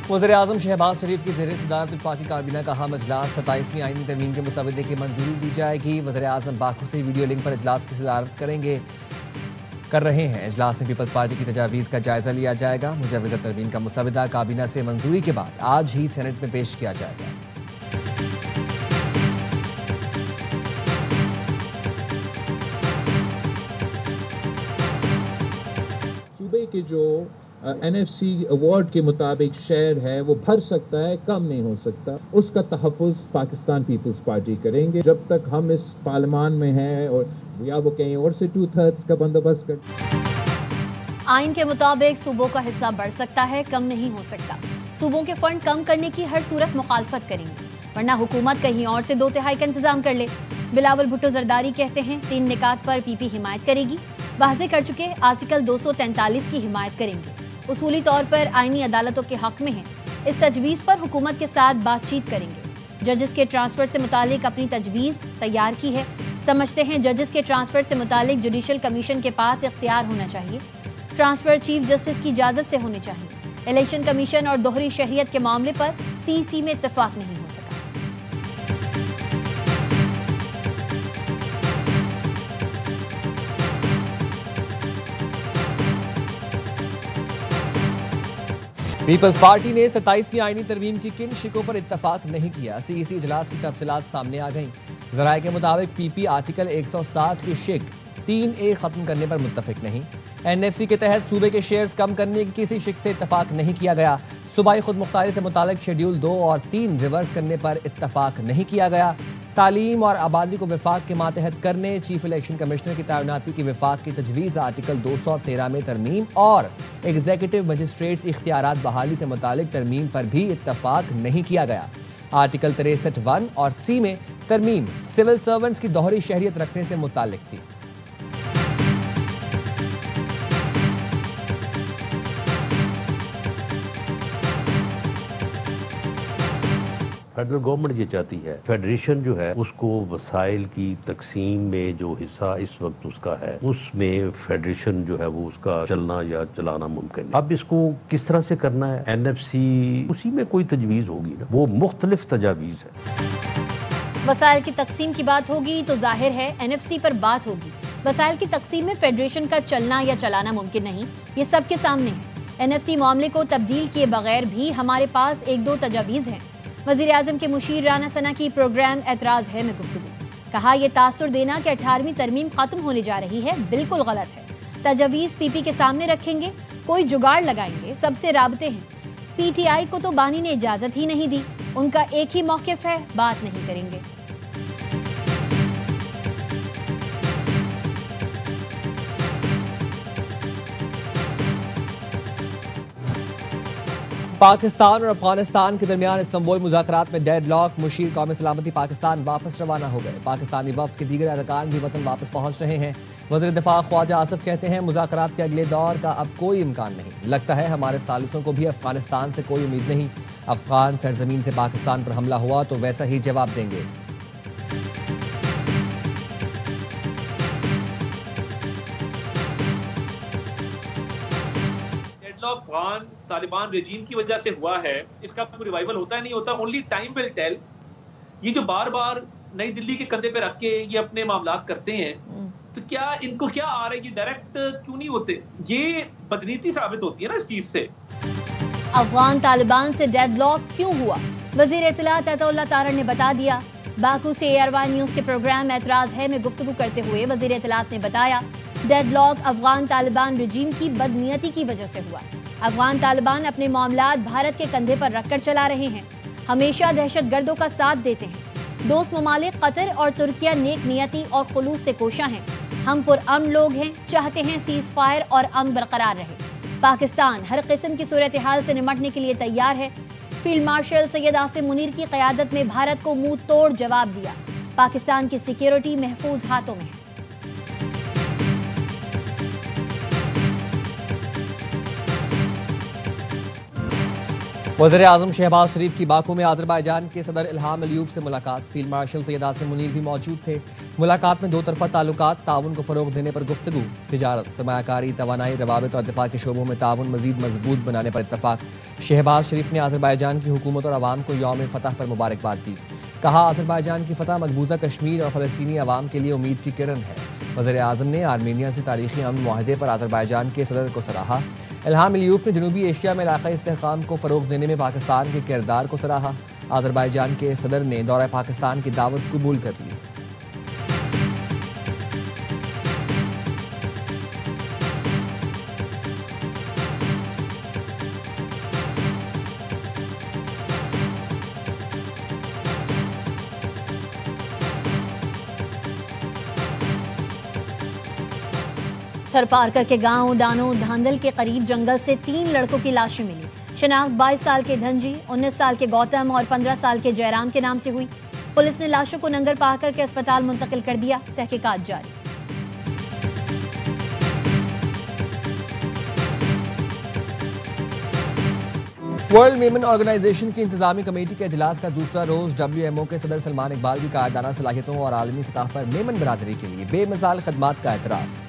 वज़ीर-ए-आज़म शहबाज शरीफ की ज़ेर सदारत वफाकी काबीना का अहम इजलास 27वीं आईनी तरमीम के मुसवदे की मंजूरी दी जाएगी। वज़ीर-ए-आज़म बाकू से वीडियो लिंक पर इजलास की सदारत कर रहे हैं। इजलास में पीपल्स पार्टी की तजावीज़ का जायजा लिया जाएगा। मुजव्वज़ा तरमीम का मुसवदा काबीना से मंजूरी के बाद आज ही सेनेट में पेश किया जाएगा। सूबे के जो NFC अवार्ड के मुताबिक शेयर है वो भर सकता है, कम नहीं हो सकता। उसका तहफ़्फ़ुज़ पाकिस्तान पीपल्स पार्टी करेंगे जब तक हम इस पार्लियामान में हैं और या वो कहीं और से 2/3 का बंदोबस्त कर। आइन के मुताबिक सूबों का हिस्सा बढ़ सकता है, कम नहीं हो सकता। सूबों के फंड कम करने की हर सूरत मुखालफत करेंगे, वरना हुकूमत कहीं और से 2/3 का इंतजाम कर ले। बिलावल भुट्टो जरदारी कहते हैं 3 निकात पर PP हिमायत करेगी। वाज़े कर चुके आर्टिकल 243 की हिमायत करेंगे। उसूली तौर पर आईनी अदालतों के हक में है। इस तजवीज़ पर हुकूमत के साथ बातचीत करेंगे। जजेस के ट्रांसफर से मुतालिक अपनी तजवीज़ तैयार की है। समझते हैं जजेस के ट्रांसफर से मुतालिक जुडिशल कमीशन के पास इख्तियार होना चाहिए। ट्रांसफर चीफ जस्टिस की इजाज़त से होने चाहिए। इलेक्शन कमीशन और दोहरी शहरियत के मामले पर CEC में इत्तेफाक नहीं हो सका। पीपल्स पार्टी ने 27वीं आईनी तरमीम की किन शिकों पर इत्तफाक नहीं किया। CEC इजलास की तफसीलात सामने आ गईं। ज़राए के मुताबिक PP आर्टिकल 160 की शिक 3A खत्म करने पर मुत्तफिक नहीं। NFC के तहत सूबे के शेयर्स कम करने की किसी शिक से इत्तफाक नहीं किया गया। सूबाई खुद मुख्तारी से मुतालिक शेड्यूल 2 और 3 रिवर्स करने पर इत्तफाक नहीं किया गया। तालीम और आबादी को विफाक के मातहत करने, चीफ इलेक्शन कमिश्नर की तैनाती की विफाक की तजवीज़ आर्टिकल 213 में तरमीम और एग्जीक्यूटिव मजिस्ट्रेट्स इख्तियारात बहाली से मुतालिक तरमीम पर भी इत्तफाक नहीं किया गया। आर्टिकल 63(1) और C में तरमीम सिविल सर्वेंट्स की दोहरी शहरियत रखने से मुतालिक थी। फेडरल गवर्नमेंट ये चाहती है फेडरेशन जो है उसको वसाइल की तकसीम में जो हिस्सा इस वक्त उसका है उसमें फेडरेशन जो है वो उसका चलना या चलाना मुमकिन है। अब इसको किस तरह से करना है NFC उसी में कोई तजवीज़ होगी ना, वो मुख्तलिफ तजावीज़ है। वसाइल की तकसीम की बात होगी तो जाहिर है NFC पर बात होगी। वसाइल की तकसीम में फेडरेशन का चलना या चलाना मुमकिन नहीं, ये सबके सामने है। NFC मामले को तब्दील किए बगैर भी हमारे पास 1-2 तजावीज़ हैं। वज़ीर-ए-आज़म के मुशीर राना सना की प्रोग्राम एतराज़ है में गुफ्तगू। कहा यह तासुर देना कि 18वीं तरमीम खत्म होने जा रही है बिल्कुल गलत है। तजावीज़ PP के सामने रखेंगे, कोई जुगाड़ लगाएंगे, सबसे राबते हैं। PTI को तो बानी ने इजाज़त ही नहीं दी, उनका एक ही मौक़िफ़ है, बात नहीं करेंगे। पाकिस्तान और अफगानिस्तान के दरमियान इस्तांबुल मुज़ाकरात में डेड लॉक। मुशीर कौमी सलामती पाकिस्तान वापस रवाना हो गए। पाकिस्तानी वफ़द के दीगर अरकान भी वतन वापस पहुँच रहे हैं। वज़ीर दिफा ख्वाजा आसिफ कहते हैं मुज़ाकरात के अगले दौर का अब कोई इम्कान नहीं। लगता है हमारे सालिसों को भी अफगानिस्तान से कोई उम्मीद नहीं। अफगान सरजमीन से पाकिस्तान पर हमला हुआ तो वैसा ही जवाब देंगे। अफगान तालिबान रेजीम की वजह से हुआ है, इसका कोई रिवाइवल होता है नहीं होता, ओनली टाइम विल टेल। ये जो बार बार नई दिल्ली के कंधे पे रख के ये अपने मामलात करते हैं, तो क्या इनको क्या आ रहा है, ये डायरेक्ट क्यों नहीं होते? ये बदनीति साबित होती है ना इस चीज से। अफगान तालिबान से डेडलॉक क्यों हुआ, वजीर इत्तलात अताउल्लाह तारड़ ने बता दिया। बाकू से ARY न्यूज के प्रोग्राम एतराज है में गुफ्तगू करते हुए वजीर इत्तलात ने बताया डेडलॉक अफगान तालिबान रजीम की बदनीयती की वजह से हुआ। अफगान तालिबान अपने मामलात भारत के कंधे पर रखकर चला रहे हैं, हमेशा दहशतगर्दों का साथ देते हैं। दोस्त ममालिक कतर और तुर्किया नेक नियति और खुलूस से कोशा हैं। हम पुरअमन लोग हैं, चाहते हैं सीज फायर और अमन बरकरार रहे। पाकिस्तान हर किस्म की सूरत हाल से निमटने के लिए तैयार है। फील्ड मार्शल सैयद आसिम मुनीर की क़यादत में भारत को मुंह तोड़ जवाब दिया। पाकिस्तान की सिक्योरिटी महफूज हाथों में है। وزیر اعظم شہباز شریف کی باکو میں آذربائیجان کے صدر الہام علیوف سے ملاقات. فیلڈ مارشل سید عاصم منیر بھی موجود تھے. ملاقات میں دو طرفہ تعلقات، تعاون کو فروغ دینے پر گفتگو، تجارت، سرمایہ کاری، توانائی، روابط اور دفاع کے شعبوں میں تعاون مزید مضبوط بنانے پر اتفاق. شہباز شریف نے آذربائیجان کی حکومت اور عوام کو یوم فتح پر مبارکباد دی. کہا آذربائیجان کی فتح مقبوضہ کشمیر اور فلسطینی عوام کے لیے امید کی کرن ہے. وزیر اعظم نے آرمینیا سے تاریخی امن معاہدے پر آذربائیجان کے صدر کو سراہا. الہام علیوف نے جنوبی ایشیا میں علاقائی استحکام کو فروغ دینے میں پاکستان کے کردار کو سراہا. آذربائیجان کے صدر نے دورہ پاکستان کی دعوت قبول کر لی. تھرپارکر کے گاؤں ڈانو دھاندل کے قریب جنگل سے 3 لڑکوں کی لاشیں ملی. شناخت 22 سال کے دھنجی، 19 سال کے گوتم اور 15 سال کے جیرام کے نام سے ہوئی. پولیس نے لاشوں کو ننگر پاکر کے اسپتال منتقل کر دیا. تحقیقات جاری. ورلڈ میمن آرگنائزیشن کی انتظامی کمیٹی کے اجلاس کا دوسرا روز WMO کے صدر سلمان اقبال کی قائدانہ صلاحیتوں اور عالمی سطح پر میمن برادری کے لیے بے مثال خدمات کا اعتراف.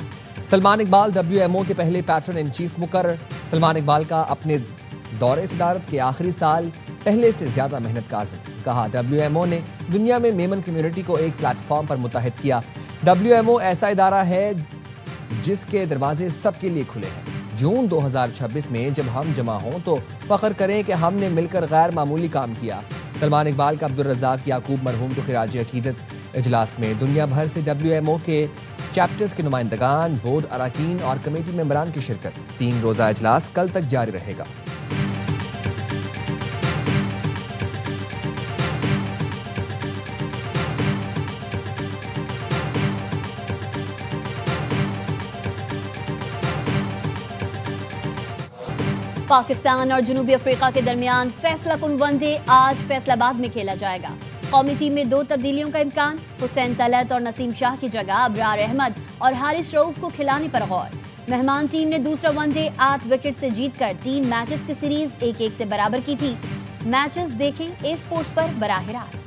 سلمان اقبال WMO کے پہلے پیٹرن ان چیف مقرر. سلمان اقبال کا اپنے دورے صدارت کے آخری سال پہلے سے زیادہ محنت کا عزم. کہا WMO نے دنیا میں میمن کمیونٹی کو ایک پلیٹ فارم پر متحد کیا. WMO ایسا ادارہ ہے جس کے دروازے سب کے لیے کھلے ہیں. جون 2026 میں جب ہم جمع ہوں تو فخر کریں کہ ہم نے مل کر غیر معمولی کام کیا. سلمان اقبال کا عبدالرزاق یعقوب مرحوم کو خراج عقیدت. اجلاس میں دنیا بھر سے WMO کے چیپٹرز کے نمائندگان، بورڈ اراکین اور کمیٹی ممبران کی شرکت. 3 روزہ اجلاس کل تک جاری رہے گا. پاکستان اور جنوبی افریقہ کے درمیان فیصلہ کن ون ڈے آج فیصل آباد میں کھیلا جائے گا. قومی ٹیم میں 2 تبدیلیوں کا امکان. حسین طلعت اور نسیم شاہ کی جگہ ابرار احمد اور حارث رؤوف کو کھلانے پر غور. مہمان ٹیم نے دوسرا ون ڈے 8 وکٹ سے جیت کر 3 میچز کی سیریز 1-1 سے برابر کی تھی. میچز دیکھیں اے اسپورٹس پر براہ راست.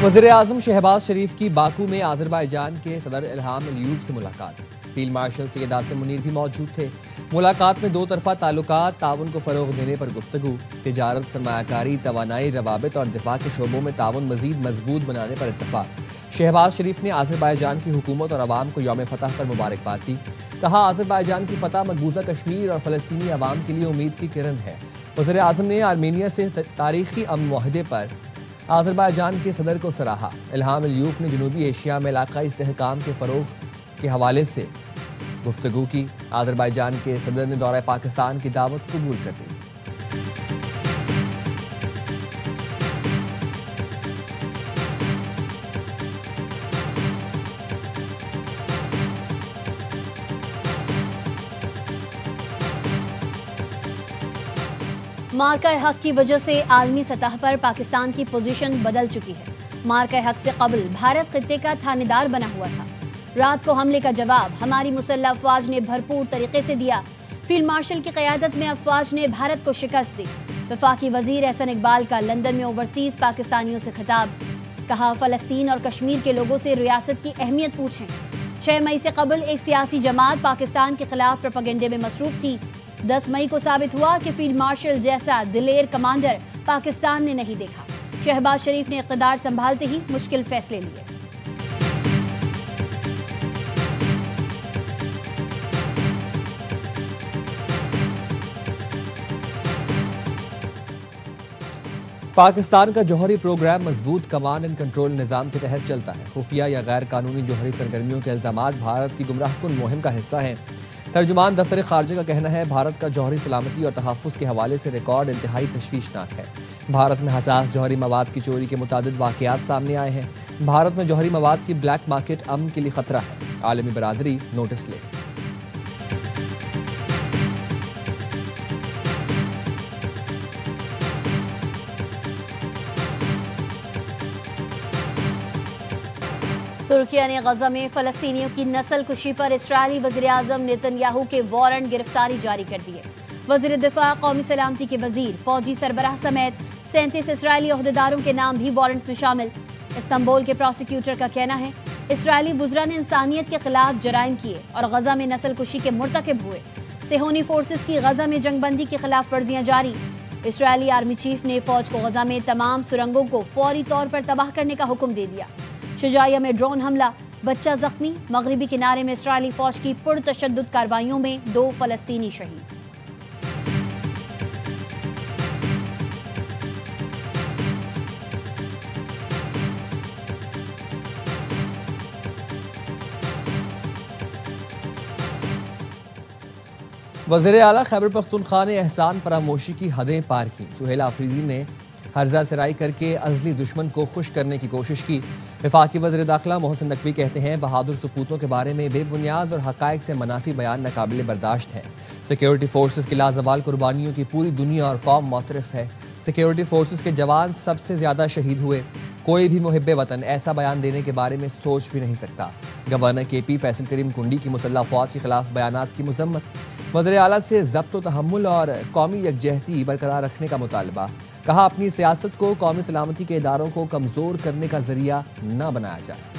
وزیر اعظم شہباز شریف کی باکو میں آذربائیجان کے صدر الہام علیوف سے ملاقات. فیلڈ مارشل سید عاصم منیر بھی موجود تھے. ملاقات میں 2 طرفہ تعلقات، تعاون کو فروغ دینے پر گفتگو، تجارت، سرمایہ کاری، توانائی، روابط اور دفاع کے شعبوں میں تعاون مزید مضبوط بنانے پر اتفاق. شہباز شریف نے آذربائیجان کی حکومت اور عوام کو یوم فتح پر مبارکباد دی. کہا آذربائیجان کی فتح مقبوضہ کشمیر اور فلسطینی عوام کے لیے امید کی کرن ہے. وزیر اعظم نے آرمینیا سے تاریخی امن معاہدے پر آذربائیجان کے صدر کو سراہا. الہام علیوف نے جنوبی ایشیا میں علاقائی استحکام کے فروغ کے حوالے سے گفتگو کی. آذربائیجان کے صدر نے دورہ پاکستان کی دعوت قبول کر لی. مارکہ حق کی وجہ سے عالمی سطح پر پاکستان کی پوزیشن بدل چکی ہے. مارکہ حق سے قبل بھارت خطے کا تھانیدار بنا ہوا تھا. رات کو حملے کا جواب ہماری مسلح افواج نے بھرپور طریقے سے دیا. فیلڈ مارشل کی قیادت میں افواج نے بھارت کو شکست دی. وفاقی وزیر احسن اقبال کا لندن میں اوورسیز پاکستانیوں سے خطاب. کہا فلسطین اور کشمیر کے لوگوں سے ریاست کی اہمیت پوچھیں. 6 مئی سے قبل ایک سیاسی جماعت پاکستان کے خلاف پروپیگنڈے میں مصروف تھی. 10 مئی کو ثابت ہوا کہ فیلڈ مارشل جیسا دلیر کمانڈر پاکستان نے نہیں دیکھا. شہباز شریف نے اقتدار سنبھالتے ہی مشکل فیصلے لیے. پاکستان کا جوہری پروگرام مضبوط کمانڈ اینڈ کنٹرول نظام کے تحت چلتا ہے. خفیہ یا غیر قانونی جوہری سرگرمیوں کے الزامات بھارت کی گمراہ کن مہم کا حصہ ہیں. ترجمان دفتر خارجہ کا کہنا ہے بھارت کا جوہری سلامتی اور تحفظ کے حوالے سے ریکارڈ انتہائی تشویشناک ہے. بھارت میں حساس جوہری مواد کی چوری کے متعدد واقعات سامنے آئے ہیں. بھارت میں جوہری مواد کی بلیک مارکیٹ امن کے لیے خطرہ ہے. عالمی برادری نوٹس لے. तुर्किया ने गजा में फलस्तीनियों की नस्ल कुशी पर इसराइली वज़ीर-ए-आज़म नेतन्याहू के वारंट गिरफ्तारी जारी कर दिए। वज़ीर दिफा, कौमी सलामती के वज़ीर, फौजी सरबराह समेत 37 इसराइली ओहदेदारों के नाम भी वारंट में शामिल। इस्तांबुल के प्रोसिक्यूटर का कहना है इसराइली बुज़रा ने इंसानियत के खिलाफ जराइम किए और गजा में नस्ल कुशी के मुर्तकिब हुए। सेहोनी फोर्सेस की गजा में जंगबंदी की खिलाफ वर्जियां जारी। इसराइली आर्मी चीफ ने फौज को गजा में तमाम सुरंगों को फौरी तौर पर तबाह करने का हुक्म दे दिया। शुजाइया में ड्रोन हमला, बच्चा जख्मी। मगरिबी किनारे में इसराइली फौज की पुरतशद्दुद कार्रवाइयों में 2 फलस्तीनी शहीद। वज़ीर आला खैबर पख्तूनख्वा ने एहसान फरामोशी की हदें पार की। सुहेल आफरीदी ने हर्जा सराई करके अज़ली दुश्मन को खुश करने की कोशिश की। वफाकी वज़ीर दाखिला मोहसिन नकवी कहते हैं बहादुर सपूतों के बारे में बेबुनियाद और हक़ाइक़ से मनाफी बयान नाकाबिले बर्दाश्त है। सिक्योरिटी फोर्सेस की लाजवाल कुर्बानियों की पूरी दुनिया और कौम मोतरफ है। सिक्योरिटी फोर्सेस के जवान सबसे ज़्यादा शहीद हुए। कोई भी मुहिब्बे वतन ऐसा बयान देने के बारे में सोच भी नहीं सकता। गवर्नर KP फैसल करीम कुंडी की मुसल्लह फ़ौज के खिलाफ बयानात की मजम्मत। वज़ीर आला से ज़ब्त व तहम्मुल और कौमी यकजहती बरकरार रखने का मुतालबा। कहा अपनी सियासत को कौमी सलामती के इदारों को कमज़ोर करने का ज़रिया न बनाया जाए।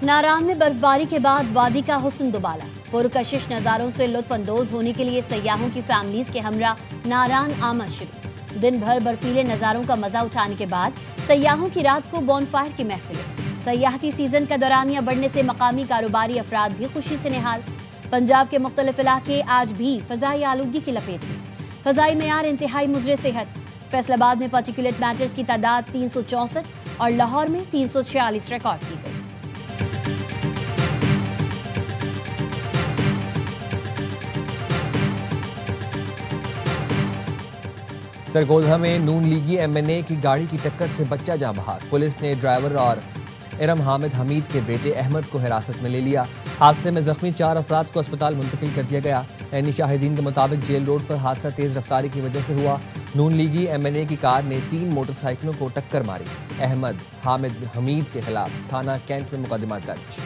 नारान में बर्फबारी के बाद वादी का हुस्न दुबाला। पुरकशिश नज़ारों से लुत्फ अंदोज होने के लिए सयाहों की फैमिलीज के हमरा नारान आमद शुरू। दिन भर बर्फीले नज़ारों का मजा उठाने के बाद सयाहों की रात को बॉनफायर की महफिलें। सयाहती सीजन का दौरानिया बढ़ने से मकामी कारोबारी अफराद भी खुशी से निहाल। पंजाब के मुख्तलिफ इलाके आज भी फजाई आलूगी की लपेट में। फजाई मेयार इंतहाई मुज़र सेहत। फैसलाबाद में पार्टिकुलेट मैटर्स की तादाद 364 और लाहौर में 346 रिकॉर्ड की गई। सरगोधा में नून लीगी MNA की गाड़ी की टक्कर से बच्चा जाँ बहाक। पुलिस ने ड्राइवर और इरम हामिद हमीद के बेटे अहमद को हिरासत में ले लिया। हादसे में जख्मी 4 अफराद को अस्पताल मुंतकिल कर दिया गया। ऐनी शाहिदीन के मुताबिक जेल रोड पर हादसा तेज रफ्तारी की वजह से हुआ। नून लीगी MNA की कार ने 3 मोटरसाइकिलों को टक्कर मारी। अहमद हामिद हमीद के खिलाफ थाना कैंट में मुकदमा दर्ज।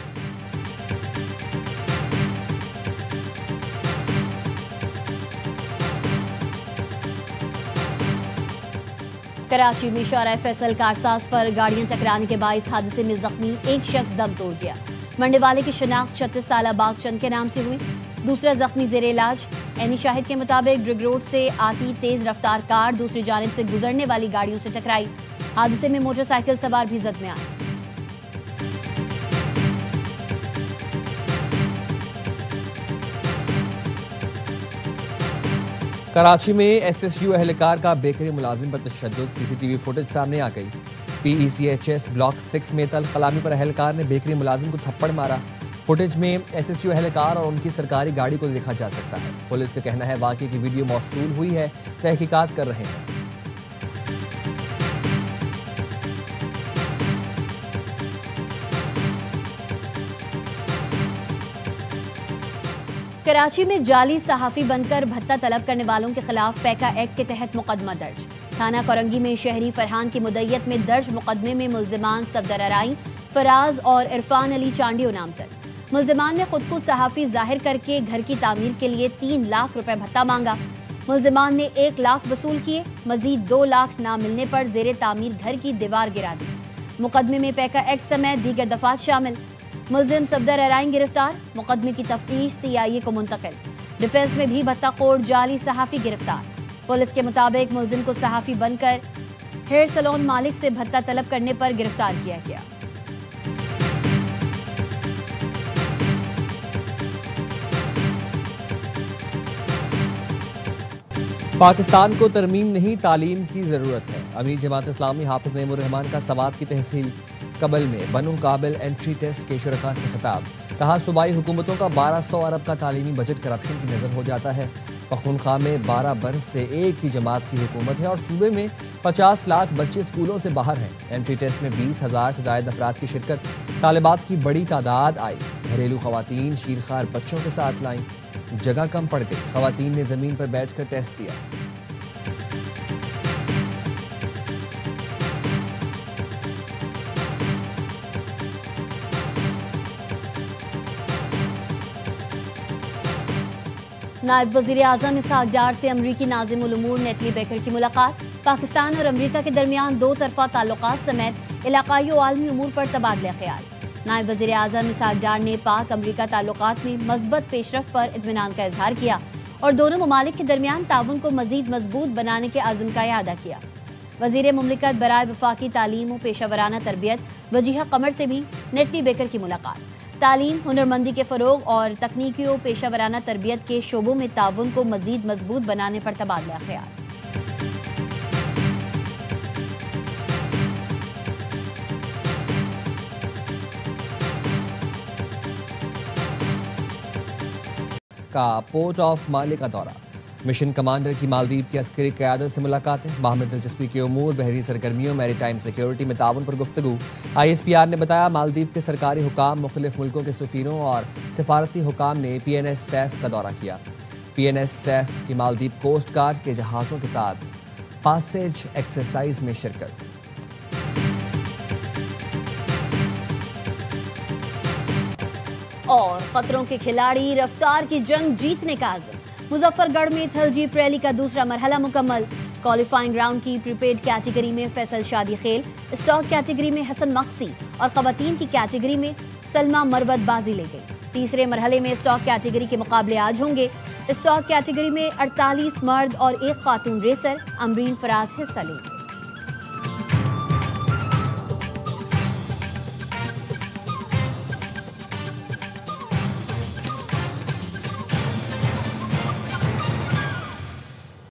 कराची में शारा फैसल कारसाज पर गाड़ियां टकराने के बाइस हादसे में जख्मी एक शख्स दम तोड़ गया। मंडे वाले की शनाख्त 36 साला बागचंद के नाम से हुई। दूसरा जख्मी जेर इलाज। ऐनी शाहिद के मुताबिक ड्रिग रोड से आती तेज रफ्तार कार दूसरी जानिब से गुजरने वाली गाड़ियों से टकराई। हादसे में मोटरसाइकिल सवार भी जद में आए। कराची में SSU एहलकार का बेकरी मुलाजिम पर तशद्दुद। CCTV फुटेज सामने आ गई। PECHS ब्लॉक 6 में तल कलामी पर एहलकार ने बेकरी मुलाजिम को थप्पड़ मारा। फुटेज में SSU एहलकार और उनकी सरकारी गाड़ी को देखा जा सकता है। पुलिस का कहना है वाकये की वीडियो मौसूल हुई है, तहकीकात कर रहे हैं। कराची में जाली सहाफी बनकर भत्ता तलब करने वालों के खिलाफ पैका एक्ट के तहत मुकदमा दर्ज। थाना कोरंगी में शहरी फरहान की मुद्दत में दर्ज मुकदमे में मुल्जिमान सफदर अराई, फराज और इरफान अली चांडियो नामजद। मुल्जिमान ने खुद को सहाफी जाहिर करके घर की तामीर के लिए 3 लाख रुपए भत्ता मांगा। मुल्जिमान ने 1 लाख वसूल किए। मजीद 2 लाख ना मिलने पर जेरे तामीर घर की दीवार गिरा दी। मुकदमे में पैका एक्ट समेत दीगर दफात शामिल। मुल्जिम सफदर अराइन गिरफ्तार। मुकदमे की तफ्तीश CIA को मुंतकिल। डिफेंस में भी भत्ताखोर जाली सहाफी गिरफ्तार। पुलिस के मुताबिक मुल्जिम को सहाफी बनकर हेयर सैलून मालिक से भत्ता तलब करने पर गिरफ्तार किया गया। पाकिस्तान को तरमीम नहीं तालीम की ज़रूरत है। अमीर जमात इस्लामी हाफिज नईमुर रहमान का सवात की तहसील कबल में बनु काबिल एंट्री टेस्ट के शुरका से खिताब। कहा सूबाई हुकूमतों का 1200 अरब का तालीमी बजट करप्शन की नज़र हो जाता है। پختونخوا میں 12 برس سے ایک ہی جماعت کی حکومت ہے اور صوبے میں 50 لاکھ بچے اسکولوں سے باہر ہیں۔ انٹری ٹیسٹ میں 20,000 سے زائد افراد کی شرکت، طالبات کی بڑی تعداد آئی۔ گھریلو خواتین شیرخوار بچوں کے ساتھ لائیں، جگہ کم پڑ گئی، خواتین نے زمین پر بیٹھ کر ٹیسٹ دیا۔ نائب وزیر اعظم اسحاق ڈار سے امریکی ناظم الامور نیٹلی بیکر کی ملاقات۔ پاکستان اور امریکہ کے درمیان دو طرفہ تعلقات سمیت علاقائی و عالمی امور پر تبادلہ خیال۔ نائب وزیر اعظم اسحاق ڈار نے پاک امریکہ تعلقات میں مثبت پیش رفت پر اطمینان کا اظہار کیا اور دونوں ممالک کے درمیان تعاون کو مزید مضبوط بنانے کے عزم کا اعادہ کیا۔ وزیر مملکت برائے وفاقی تعلیم و پیشہ ورانہ تربیت وجیہہ قمر سے بھی نیٹلی بیکر کی ملاقات۔ تعلیم، ہنرمندی کے فروغ اور تکنیکی و پیشہ ورانہ تربیت کے شعبوں میں تعاون کو مزید مضبوط بنانے پر تبادلہ خیال۔ کا پورٹ آف مالے کا دورہ، مشن کمانڈر کی مالدیپ کی عسکری قیادت سے ملاقاتیں، باہمی دلچسپی کے امور، بحری سرگرمیوں، میری ٹائم سیکیورٹی میں تعاون پر گفتگو۔ ISPR نے بتایا مالدیپ کے سرکاری حکام، مختلف ملکوں کے سفیروں اور سفارتی حکام نے PNS سیف کا دورہ کیا۔ PNS سیف کی مالدیپ کوسٹ گارڈ کے جہازوں کے ساتھ پاسیج ایکسرسائز میں شرکت۔ اور خطروں کے کھلاڑی، رفتار کی جنگ جیتنے کا عزم۔ مظفر گڑھ میں تھل جیپ ریلی کا دوسرا مرحلہ مکمل۔ کوالیفائنگ راؤنڈ کی پریپیڈ کیٹیگری میں فیصل شادی خیل، اسٹاک کیٹیگری میں حسن مقصی اور خواتین کی کیٹیگری میں سلمہ مروت بازی لے گئی۔ تیسرے مرحلے میں اسٹاک کیٹیگری کے مقابلے آج ہوں گے۔ اسٹاک کیٹیگری میں 48 مرد اور 1 خاتون ریسر امرین فراز حصہ لیں گے۔